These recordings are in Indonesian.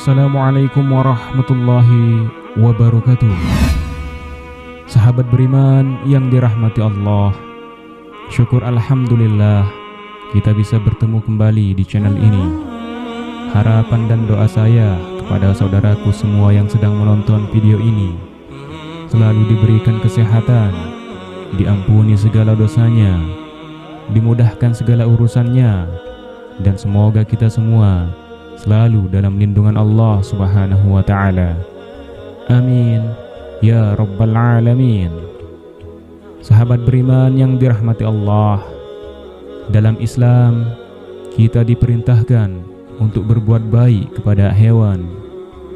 Assalamualaikum warahmatullahi wabarakatuh. Sahabat beriman yang dirahmati Allah, syukur alhamdulillah kita bisa bertemu kembali di channel ini. Harapan dan doa saya kepada saudaraku semua yang sedang menonton video ini selalu diberikan kesehatan, diampuni segala dosanya, dimudahkan segala urusannya, dan semoga kita semua selalu dalam lindungan Allah Subhanahu wa ta'ala. Amin ya rabbal alamin. Sahabat beriman yang dirahmati Allah, dalam Islam kita diperintahkan untuk berbuat baik kepada hewan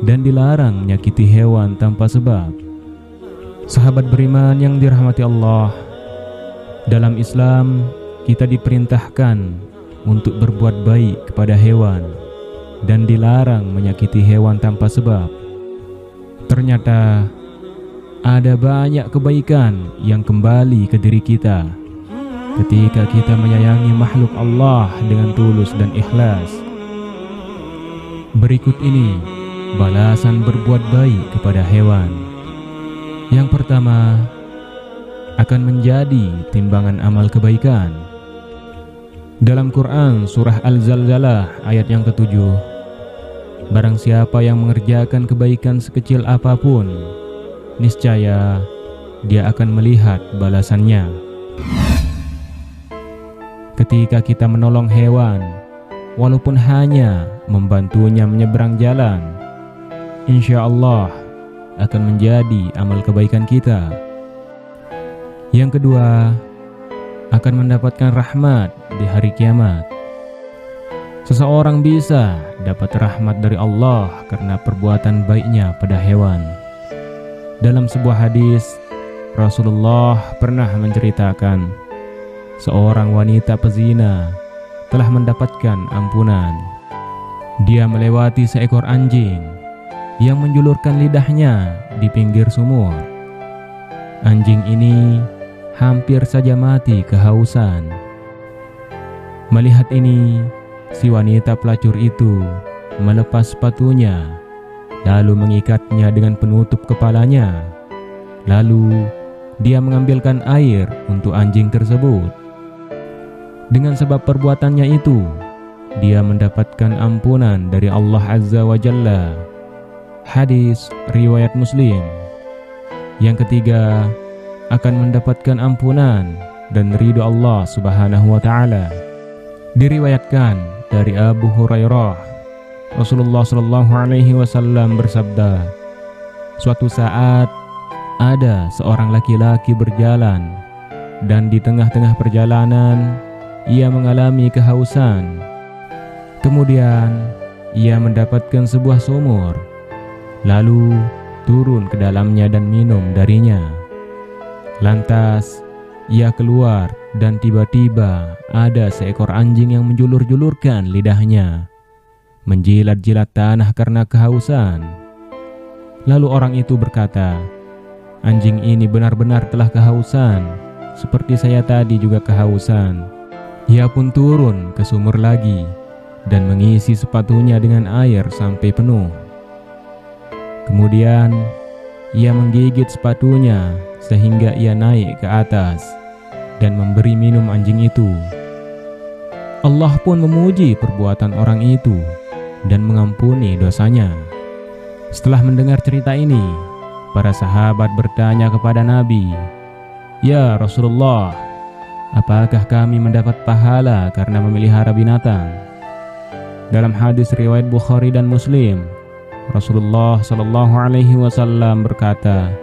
dan dilarang menyakiti hewan tanpa sebab. Sahabat beriman yang dirahmati Allah, dalam Islam kita diperintahkan untuk berbuat baik kepada hewan dan dilarang menyakiti hewan tanpa sebab. Ternyata ada banyak kebaikan yang kembali ke diri kita ketika kita menyayangi makhluk Allah dengan tulus dan ikhlas. Berikut ini balasan berbuat baik kepada hewan. Yang pertama, akan menjadi timbangan amal kebaikan. Dalam Quran surah Al-Zalzalah ayat yang ke-7, barang siapa yang mengerjakan kebaikan sekecil apapun, niscaya dia akan melihat balasannya. Ketika kita menolong hewan, walaupun hanya membantunya menyeberang jalan, insya Allah akan menjadi amal kebaikan kita. Yang kedua, akan mendapatkan rahmat di hari kiamat. Seseorang bisa dapat rahmat dari Allah karena perbuatan baiknya pada hewan. Dalam sebuah hadis, Rasulullah pernah menceritakan seorang wanita pezina telah mendapatkan ampunan. Dia melewati seekor anjing yang menjulurkan lidahnya di pinggir sumur. Anjing ini hampir saja mati kehausan. Melihat ini, si wanita pelacur itu melepas sepatunya, lalu mengikatnya dengan penutup kepalanya. Lalu dia mengambilkan air untuk anjing tersebut. Dengan sebab perbuatannya itu, dia mendapatkan ampunan dari Allah Azza wa Jalla. Hadis riwayat Muslim. Yang ketiga, akan mendapatkan ampunan dan ridho Allah Subhanahu wa ta'ala. Diriwayatkan dari Abu Hurairah, Rasulullah Shallallahu Alaihi Wasallam bersabda, suatu saat ada seorang laki-laki berjalan, dan di tengah-tengah perjalanan ia mengalami kehausan. Kemudian ia mendapatkan sebuah sumur, lalu turun ke dalamnya dan minum darinya. Lantas ia keluar dan tiba-tiba ada seekor anjing yang menjulur-julurkan lidahnya, menjilat-jilat tanah karena kehausan. Lalu orang itu berkata, anjing ini benar-benar telah kehausan, seperti saya tadi juga kehausan. Ia pun turun ke sumur lagi dan mengisi sepatunya dengan air sampai penuh. Kemudian ia menggigit sepatunya sehingga ia naik ke atas dan memberi minum anjing itu. Allah pun memuji perbuatan orang itu dan mengampuni dosanya. Setelah mendengar cerita ini, para sahabat bertanya kepada Nabi, "Ya Rasulullah, apakah kami mendapat pahala karena memelihara binatang?" Dalam hadis riwayat Bukhari dan Muslim, Rasulullah Shallallahu Alaihi Wasallam berkata,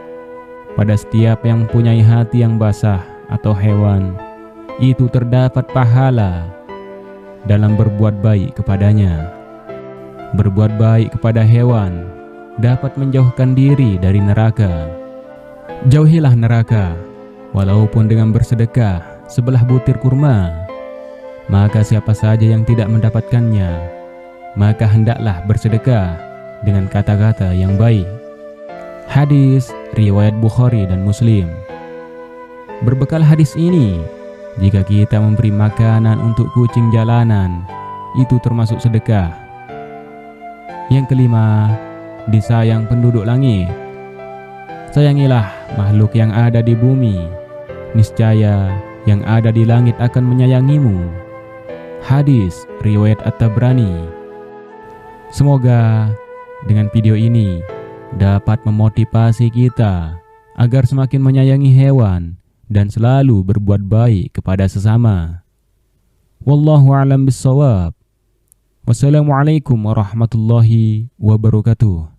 pada setiap yang mempunyai hati yang basah atau hewan, itu terdapat pahala dalam berbuat baik kepadanya. Berbuat baik kepada hewan dapat menjauhkan diri dari neraka. Jauhilah neraka, walaupun dengan bersedekah sebelah butir kurma. Maka siapa saja yang tidak mendapatkannya, maka hendaklah bersedekah dengan kata-kata yang baik. Hadis riwayat Bukhari dan Muslim. Berbekal hadis ini, jika kita memberi makanan untuk kucing jalanan, itu termasuk sedekah. Yang kelima, disayang penduduk langit. Sayangilah makhluk yang ada di bumi, niscaya yang ada di langit akan menyayangimu. Hadis riwayat At-Tabrani. Semoga dengan video ini dapat memotivasi kita agar semakin menyayangi hewan dan selalu berbuat baik kepada sesama. Wallahu a'lam bissawab. Wassalamualaikum warahmatullahi wabarakatuh.